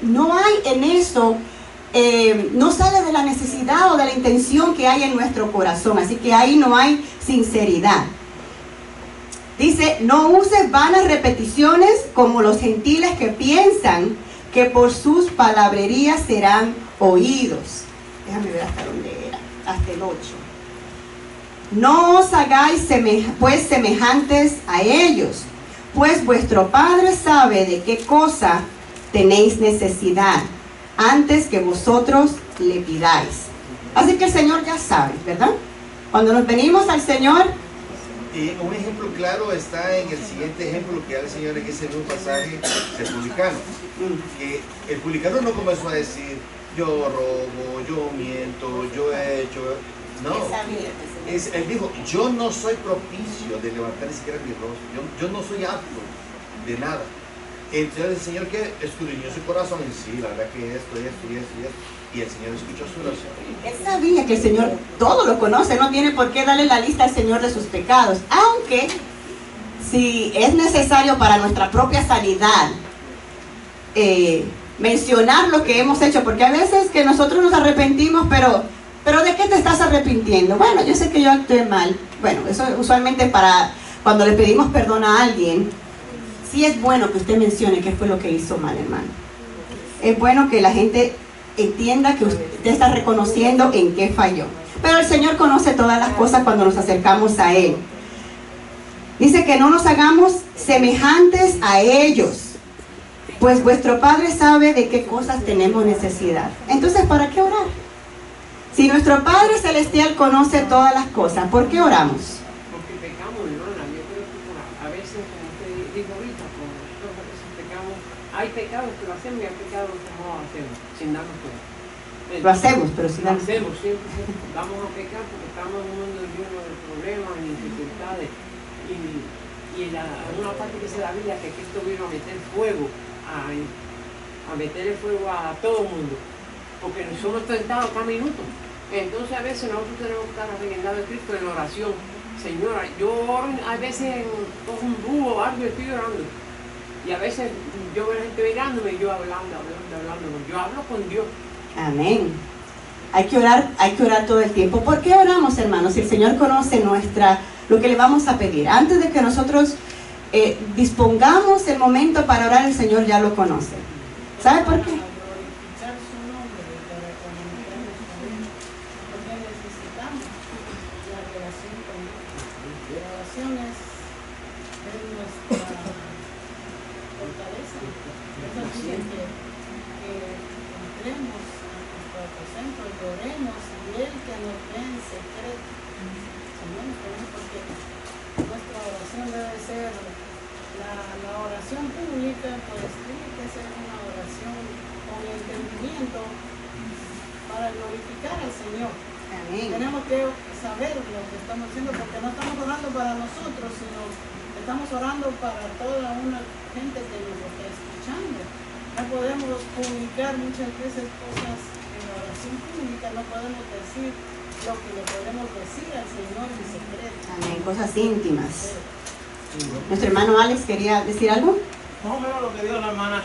no hay en eso, no sale de la necesidad o de la intención que hay en nuestro corazón. Así que ahí no hay sinceridad. Dice, no uses vanas repeticiones como los gentiles que piensan que por sus palabrerías serán oídos. Déjame ver hasta dónde era, hasta el 8. No os hagáis pues semejantes a ellos, pues vuestro Padre sabe de qué cosa tenéis necesidad antes que vosotros le pidáis. Así que el Señor ya sabe, ¿verdad? Cuando nos venimos al Señor. Y un ejemplo claro está en el siguiente ejemplo que da el Señor en ese mismo pasaje del publicano. Que el publicano no comenzó a decir, yo robo, yo miento, yo he hecho... No, él dijo, yo no soy propicio de levantar ni siquiera mi rostro, yo no soy apto de nada. Entonces el Señor que escudriñó su corazón en sí, la verdad que esto, y el Señor escuchó su oración. Él sabía que el Señor todo lo conoce, no tiene por qué darle la lista al Señor de sus pecados, aunque si es necesario para nuestra propia sanidad, mencionar lo que hemos hecho, porque a veces que nosotros nos arrepentimos, pero ¿de qué te estás arrepintiendo? Bueno, yo sé que yo actué mal. Bueno, eso usualmente para cuando le pedimos perdón a alguien, sí es bueno que usted mencione qué fue lo que hizo mal, hermano. Es bueno que la gente entienda que usted está reconociendo en qué falló. Pero el Señor conoce todas las cosas cuando nos acercamos a Él. Dice que no nos hagamos semejantes a ellos, pues vuestro Padre sabe de qué cosas tenemos necesidad. Entonces, ¿para qué orar? Si nuestro Padre Celestial conoce todas las cosas, ¿por qué oramos? Porque pecamos, hermana. Yo creo que a veces, como usted dijo ahorita, a veces pecamos. Hay pecados que lo hacemos y hay pecados que no lo hacemos, sin darnos cuenta. Lo hacemos, pero sin darnos cuenta. Lo hacemos siempre. Vamos a pecar porque estamos en un mundo lleno de problemas y dificultades. Y una parte que dice la Biblia que Cristo vino a meter fuego, a meterle fuego a todo el mundo. Porque somos tentados cada minuto. Entonces a veces nosotros tenemos que estar arreglando de Cristo en oración. Señora, yo oro, a veces cojo un búho o algo y estoy orando. Y a veces yo veo a la gente mirándome y yo hablando. Yo hablo con Dios. Amén. Hay que orar todo el tiempo. ¿Por qué oramos, hermanos? Si el Señor conoce lo que le vamos a pedir. Antes de que nosotros dispongamos el momento para orar, el Señor ya lo conoce. ¿Sabe por qué? La oración pública pues tiene que ser una oración con entendimiento para glorificar al Señor. Amén. Tenemos que saber lo que estamos haciendo porque no estamos orando para nosotros, sino estamos orando para toda una gente que nos está escuchando. No podemos comunicar muchas veces cosas en la oración pública, no podemos decir lo que le podemos decir al Señor en secreto. Amén, cosas íntimas. Nuestro hermano Alex quería decir algo. Más o menos lo que dijo la hermana.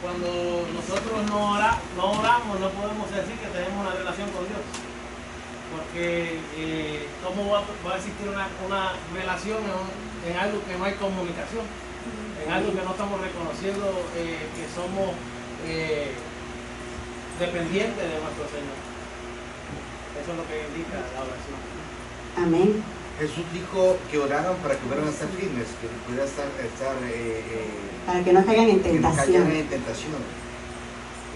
Cuando nosotros no oramos, no podemos decir que tenemos una relación con Dios. Porque ¿cómo va a existir una relación en algo que no hay comunicación? En algo que no estamos reconociendo que somos dependientes de nuestro Señor. Eso es lo que indica la oración. Amén. Jesús dijo que oraran para que fueran a estar firmes, que pudieran para que no caigan en tentación. Que no caigan en tentación.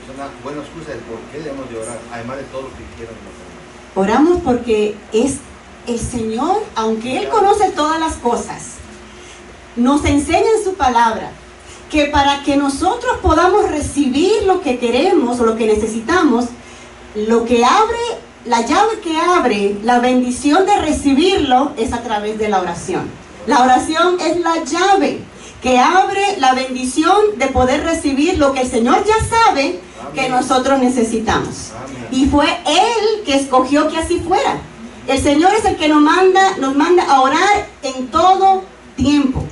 Es una buena excusa de por qué debemos de orar, además de todo lo que quieran hacer. Oramos porque es el Señor, aunque Él conoce todas las cosas, nos enseña en su palabra que para que nosotros podamos recibir lo que queremos o lo que necesitamos, la llave que abre la bendición de recibirlo es a través de la oración. La oración es la llave que abre la bendición de poder recibir lo que el Señor ya sabe que nosotros necesitamos. Y fue Él que escogió que así fuera. El Señor es el que nos manda a orar en todo tiempo.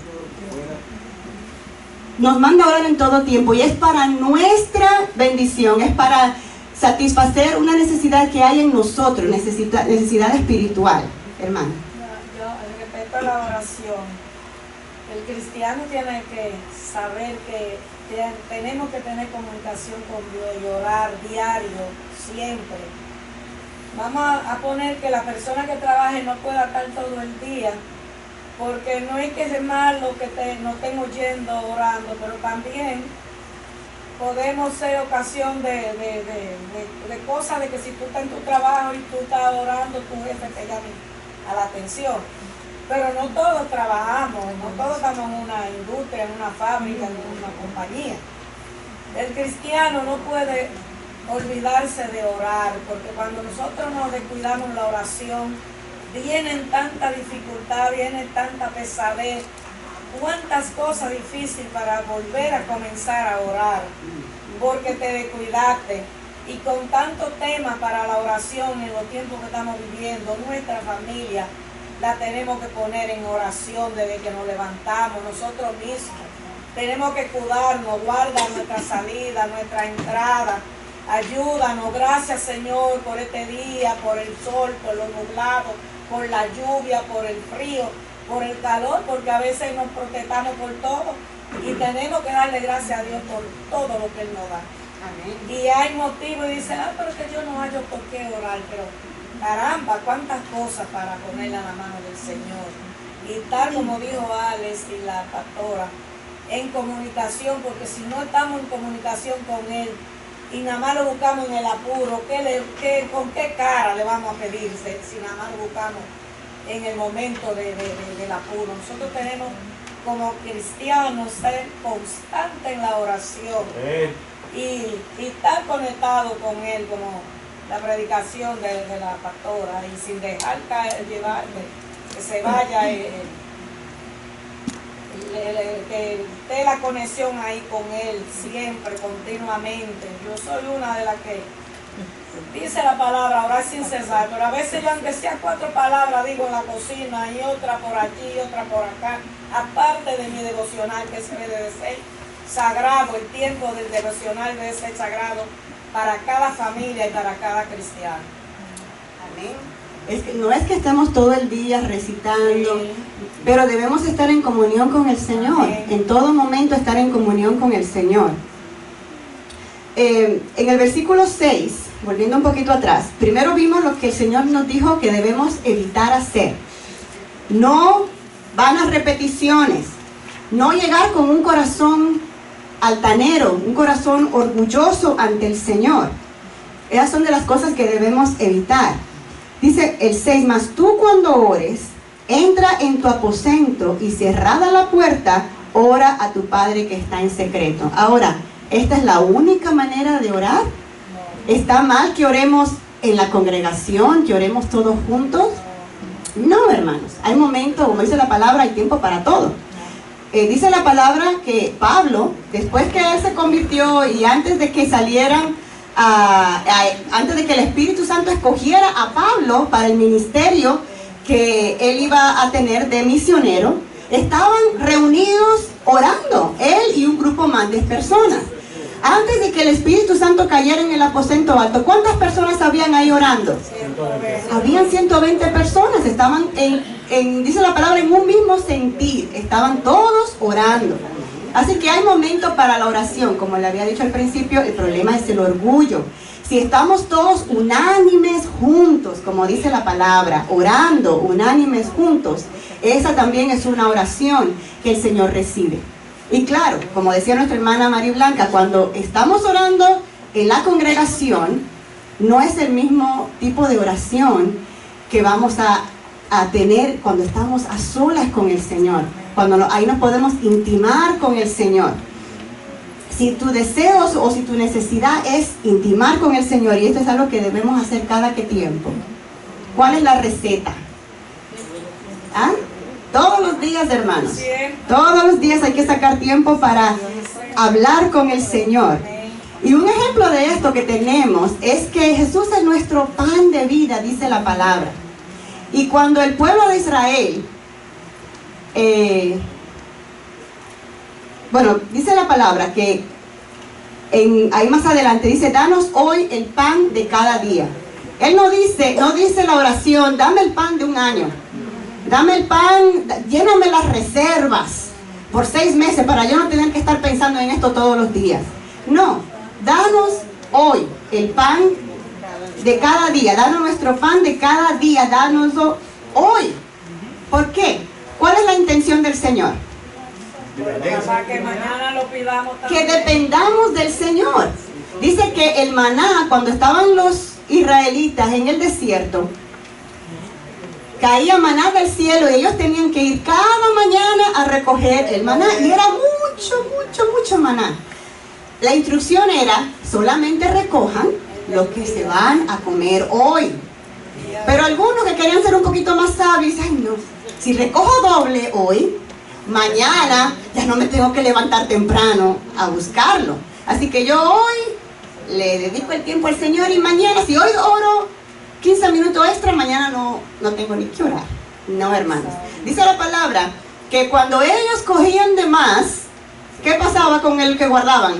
Nos manda a orar en todo tiempo y es para nuestra bendición, es para satisfacer una necesidad que hay en nosotros, necesidad espiritual, hermano. Yo respecto a la oración, el cristiano tiene que saber que tenemos que tener comunicación con Dios y orar diario, siempre. Vamos a poner que la persona que trabaje no pueda estar todo el día, porque no es que es malo que no estemos yendo orando, pero también podemos ser ocasión de cosas de que si tú estás en tu trabajo y tú estás orando, tu jefe te llame a la atención. Pero no todos trabajamos, no todos estamos en una industria, en una fábrica, en una compañía. El cristiano no puede olvidarse de orar, porque cuando nosotros nos descuidamos la oración, vienen tanta dificultad, viene tanta pesadez, cuántas cosas difíciles para volver a comenzar a orar, porque te descuidaste. Y con tanto tema para la oración en los tiempos que estamos viviendo, nuestra familia la tenemos que poner en oración desde que nos levantamos, nosotros mismos. Tenemos que cuidarnos, guardar nuestra salida, nuestra entrada. Ayúdanos, gracias Señor por este día, por el sol, por los nublados, por la lluvia, por el frío, por el calor, porque a veces nos protestamos por todo y tenemos que darle gracias a Dios por todo lo que Él nos da. Amén. Y hay motivo y dicen, pero es que yo no hallo por qué orar, pero caramba, cuántas cosas para ponerle a la mano del Señor. Y tal como dijo Alex y la pastora, en comunicación, porque si no estamos en comunicación con Él y nada más lo buscamos en el apuro, ¿con qué cara le vamos a pedir si nada más lo buscamos en el momento del apuro? Nosotros tenemos como cristianos ser constantes en la oración y estar conectados con Él, como la predicación de la pastora, y sin dejar caer, llevarle, que se vaya que esté la conexión ahí con Él siempre, continuamente. Yo soy una de las que dice la palabra orar sin cesar, pero a veces yo, aunque sean 4 palabras, digo en la cocina y otra por aquí y otra por acá, aparte de mi devocional, que se debe de ser sagrado. El tiempo del devocional debe ser sagrado para cada familia y para cada cristiano. Amén. No es que estemos todo el día recitando, sí, pero debemos estar en comunión con el Señor. Amén. En todo momento estar en comunión con el Señor. En el versículo 6, volviendo un poquito atrás, primero vimos lo que el Señor nos dijo que debemos evitar hacer. No vanas repeticiones, no llegar con un corazón altanero, un corazón orgulloso ante el Señor. Esas son de las cosas que debemos evitar. Dice el 6, mas tú cuando ores, entra en tu aposento y cerrada la puerta, ora a tu Padre que está en secreto. Ahora, ¿esta es la única manera de orar? ¿Está mal que oremos en la congregación, que oremos todos juntos? No, hermanos. Hay momentos, como dice la palabra, hay tiempo para todo. Dice la palabra que Pablo, después que él se convirtió y antes de que salieran, antes de que el Espíritu Santo escogiera a Pablo para el ministerio que él iba a tener de misionero, estaban reunidos orando, él y un grupo más de personas. Antes de que el Espíritu Santo cayera en el aposento alto, ¿cuántas personas habían ahí orando? 120. Habían 120 personas, estaban dice la palabra, en un mismo sentir, estaban todos orando. Así que hay momentos para la oración, como le había dicho al principio, el problema es el orgullo. Si estamos todos unánimes juntos, como dice la palabra, orando, unánimes juntos, esa también es una oración que el Señor recibe. Y claro, como decía nuestra hermana María Blanca, cuando estamos orando en la congregación, no es el mismo tipo de oración que vamos a tener cuando estamos a solas con el Señor. Cuando ahí nos podemos intimar con el Señor. Si tu deseo o si tu necesidad es intimar con el Señor, y esto es algo que debemos hacer cada que tiempo, ¿cuál es la receta? ¿Ah? Todos los días, hermanos. Todos los días hay que sacar tiempo para hablar con el Señor. Y un ejemplo de esto que tenemos es que Jesús es nuestro pan de vida, dice la palabra. Y cuando el pueblo de Israel, dice la palabra que ahí más adelante dice, danos hoy el pan de cada día. Él no dice la oración, dame el pan de un año. Dame el pan, lléname las reservas por 6 meses para yo no tener que estar pensando en esto todos los días. No, danos hoy el pan de cada día. Danos nuestro pan de cada día. Dánoslo hoy. ¿Por qué? ¿Cuál es la intención del Señor? Para que mañana lo pidamos también. Que dependamos del Señor. Dice que el maná, cuando estaban los israelitas en el desierto, caía maná del cielo y ellos tenían que ir cada mañana a recoger el maná. Y era mucho maná. La instrucción era, solamente recojan lo que se van a comer hoy. Pero algunos que querían ser un poquito más sabios, ay no, si recojo doble hoy, mañana ya no me tengo que levantar temprano a buscarlo. Así que yo hoy le dedico el tiempo al Señor y mañana, si hoy oro 15 minutos extra, mañana no tengo ni que orar. No, hermanos. Dice la palabra que cuando ellos cogían de más, ¿qué pasaba con el que guardaban?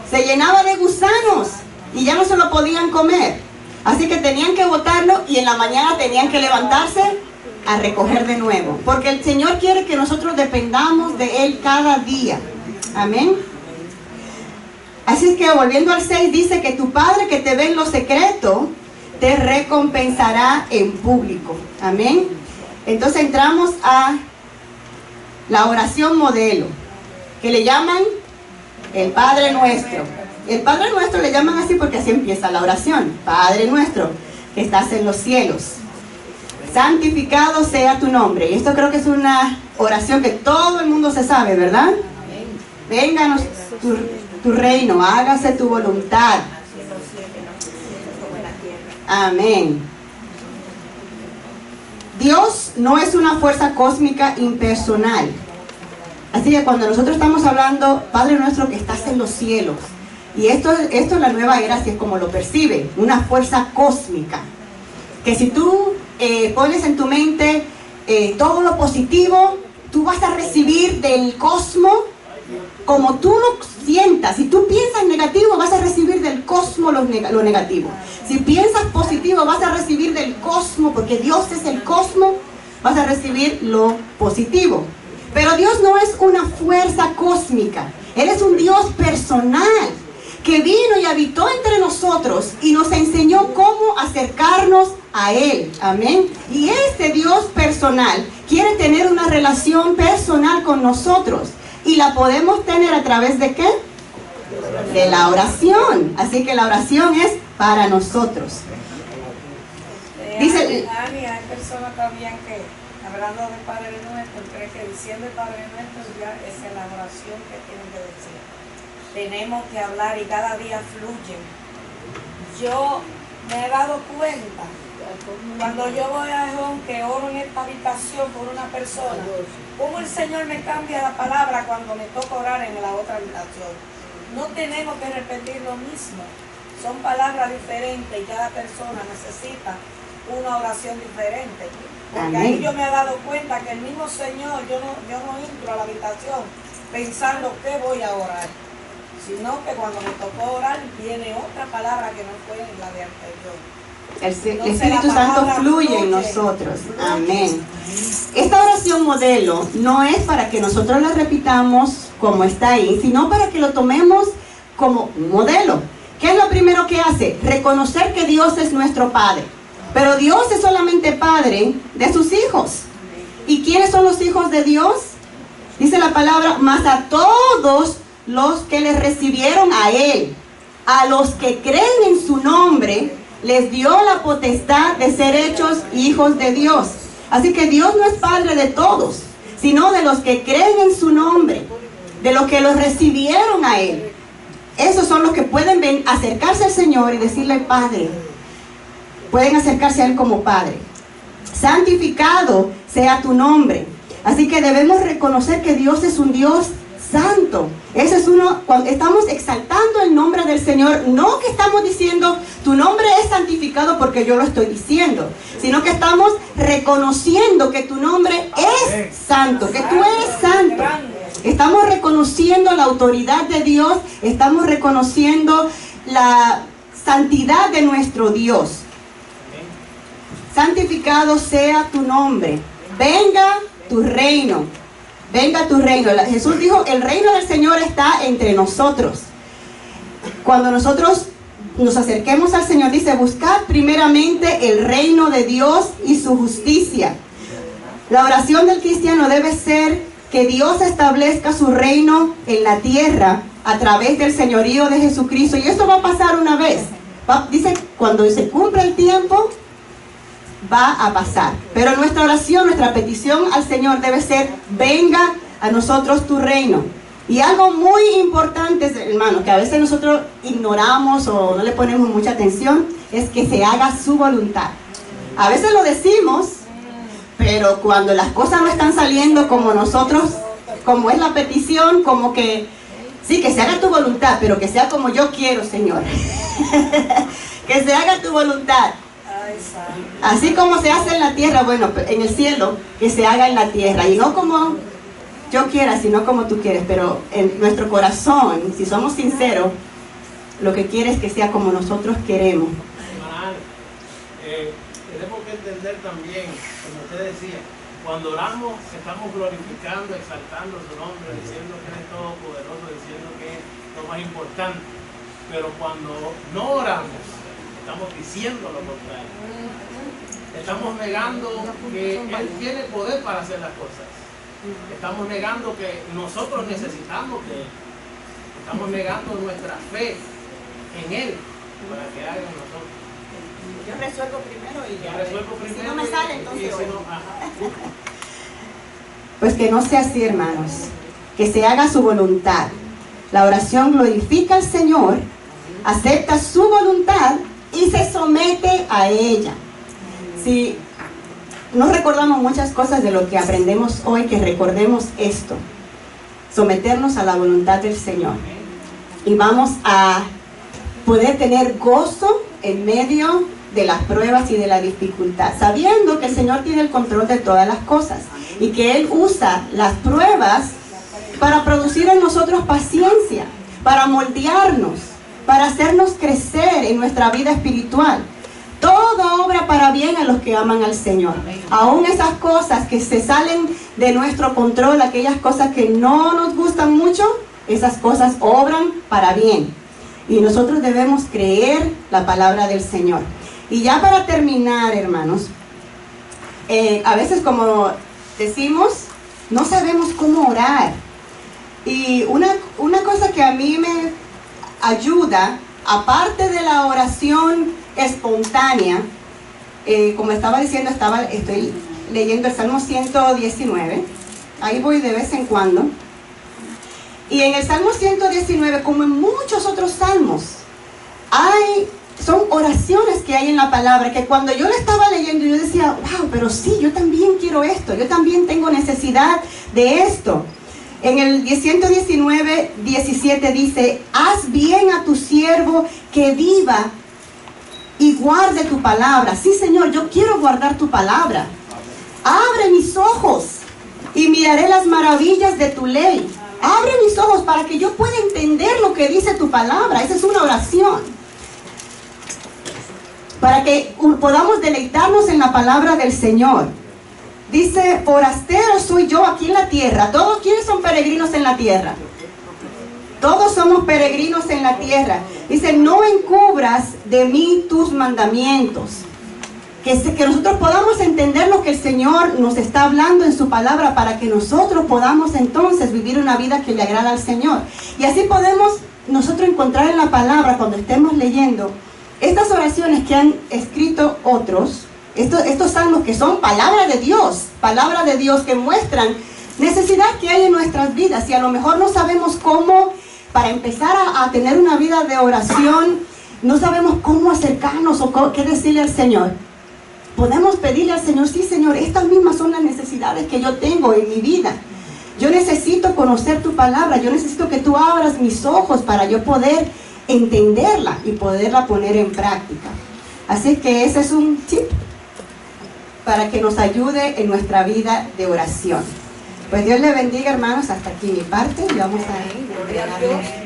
Se llenaba de gusanos y ya no se lo podían comer. Así que tenían que botarlo y en la mañana tenían que levantarse a recoger de nuevo. Porque el Señor quiere que nosotros dependamos de Él cada día. Amén. Así es que volviendo al 6 dice que tu Padre que te ve en lo secreto te recompensará en público. Amén. Entonces entramos a la oración modelo, que le llaman el Padre Nuestro. El Padre Nuestro le llaman así porque así empieza la oración. Padre Nuestro, que estás en los cielos, santificado sea tu nombre. Y esto creo que es una oración que todo el mundo se sabe, ¿verdad? Vénganos tu reino, hágase tu voluntad. Amén. Dios no es una fuerza cósmica impersonal. Así que cuando nosotros estamos hablando, Padre Nuestro que estás en los cielos, y esto es la nueva era, así es como lo percibe, una fuerza cósmica. Que si tú pones en tu mente todo lo positivo, tú vas a recibir del cosmos como tú lo sientas. Si tú piensas negativo, vas a recibir del cosmos lo negativo. Si piensas positivo, vas a recibir del cosmos, porque Dios es el cosmos, vas a recibir lo positivo. Pero Dios no es una fuerza cósmica. Él es un Dios personal que vino y habitó entre nosotros y nos enseñó cómo acercarnos a Él. Amén. Y este Dios personal quiere tener una relación personal con nosotros. Y la podemos tener a través de ¿qué? De la oración. Así que la oración es para nosotros. Dice, Ani, hay personas también que, hablando de Padre Nuestro, creen que diciendo el Padre Nuestro ya es en la oración que tienen que decir. Tenemos que hablar y cada día fluyen. Yo me he dado cuenta, cuando yo voy a Jón, que oro en esta habitación por una persona, cómo el Señor me cambia la palabra cuando me toca orar en la otra habitación. No tenemos que repetir lo mismo. Son palabras diferentes y cada persona necesita una oración diferente. Porque ahí yo me he dado cuenta que el mismo Señor, yo no entro a la habitación pensando que voy a orar, sino que cuando me tocó orar viene otra palabra que no fue la de anterior. El Espíritu Santo fluye en nosotros. Amén. Esta oración modelo no es para que nosotros la repitamos como está ahí, sino para que lo tomemos como un modelo. ¿Qué es lo primero que hace? Reconocer que Dios es nuestro Padre. Pero Dios es solamente Padre de sus hijos. ¿Y quiénes son los hijos de Dios? Dice la palabra, mas a todos los que le recibieron a Él, a los que creen en su nombre, les dio la potestad de ser hechos hijos de Dios. Así que Dios no es Padre de todos, sino de los que creen en su nombre, de los que los recibieron a Él. Esos son los que pueden acercarse al Señor y decirle Padre. Pueden acercarse a Él como Padre. Santificado sea tu nombre. Así que debemos reconocer que Dios es un Dios santo. Ese es cuando estamos exaltando el nombre del Señor, no que estamos diciendo tu nombre es santificado porque yo lo estoy diciendo, sino que estamos reconociendo que tu nombre es santo, que tú eres santo. Estamos reconociendo la autoridad de Dios, estamos reconociendo la santidad de nuestro Dios. Santificado sea tu nombre. Venga tu reino. Venga tu reino. Jesús dijo, el reino del Señor está entre nosotros. Cuando nosotros nos acerquemos al Señor, dice, buscad primeramente el reino de Dios y su justicia. La oración del cristiano debe ser que Dios establezca su reino en la tierra a través del señorío de Jesucristo. Y esto va a pasar una vez. Dice, cuando se cumpla el tiempo, va a pasar. Pero nuestra oración, nuestra petición al Señor debe ser, venga a nosotros tu reino. Y algo muy importante, hermanos, que a veces nosotros ignoramos o no le ponemos mucha atención, es que se haga su voluntad. A veces lo decimos, pero cuando las cosas no están saliendo como nosotros, como es la petición, como que, sí, que se haga tu voluntad, pero que sea como yo quiero, Señor. Que se haga tu voluntad. Así como se hace en la tierra, bueno, en el cielo, que se haga en la tierra. Y no como yo quiera, sino como tú quieres. Pero en nuestro corazón, si somos sinceros, lo que quiere es que sea como nosotros queremos. Tenemos que entender también, como usted decía, cuando oramos estamos glorificando, exaltando su nombre, diciendo que Él es todopoderoso, diciendo que es lo más importante. Pero cuando no oramos, estamos diciendo lo contrario. Estamos negando que Él tiene poder para hacer las cosas. Estamos negando que nosotros necesitamos de Él. Estamos negando nuestra fe en Él para que haga en nosotros. Yo resuelvo primero y ya. Si no me sale, entonces. Pues que no sea así, hermanos. Que se haga su voluntad. La oración glorifica al Señor, acepta su voluntad y se somete a ella. Si no recordamos muchas cosas de lo que aprendemos hoy, que recordemos esto. Someternos a la voluntad del Señor. Y vamos a poder tener gozo en medio de las pruebas y de la dificultad, sabiendo que el Señor tiene el control de todas las cosas y que Él usa las pruebas para producir en nosotros paciencia, para moldearnos, para hacernos crecer en nuestra vida espiritual. Todo obra para bien a los que aman al Señor. Aún esas cosas que se salen de nuestro control, aquellas cosas que no nos gustan mucho, esas cosas obran para bien. Y nosotros debemos creer la palabra del Señor. Y ya para terminar, hermanos, a veces, como decimos, no sabemos cómo orar. Y una cosa que a mí me ayuda, aparte de la oración espontánea, como estaba diciendo, estoy leyendo el Salmo 119, ahí voy de vez en cuando. Y en el Salmo 119, como en muchos otros salmos, son oraciones que hay en la palabra, que cuando yo la estaba leyendo, yo decía, wow, pero sí, yo también quiero esto, yo también tengo necesidad de esto. En el 119, 17 dice, haz bien a tu siervo que viva y guarde tu palabra. Sí, Señor, yo quiero guardar tu palabra. Abre mis ojos y miraré las maravillas de tu ley. Abre mis ojos para que yo pueda entender lo que dice tu palabra. Esa es una oración. Para que podamos deleitarnos en la palabra del Señor. Dice, forastero soy yo aquí en la tierra. ¿Todos quiénes son peregrinos en la tierra? Todos somos peregrinos en la tierra. Dice, no encubras de mí tus mandamientos. Que nosotros podamos entender lo que el Señor nos está hablando en su palabra, para que nosotros podamos entonces vivir una vida que le agrada al Señor. Y así podemos nosotros encontrar en la palabra, cuando estemos leyendo estas oraciones que han escrito otros, estos salmos que son palabra de Dios que muestran necesidad que hay en nuestras vidas. Y a lo mejor no sabemos cómo, para empezar a tener una vida de oración, no sabemos cómo acercarnos o qué decirle al Señor. Podemos pedirle al Señor, sí, Señor, estas mismas son las necesidades que yo tengo en mi vida. Yo necesito conocer tu palabra, yo necesito que tú abras mis ojos para yo poder entenderla y poderla poner en práctica. Así que ese es un tip para que nos ayude en nuestra vida de oración. Pues Dios le bendiga, hermanos. Hasta aquí mi parte y vamos a ir.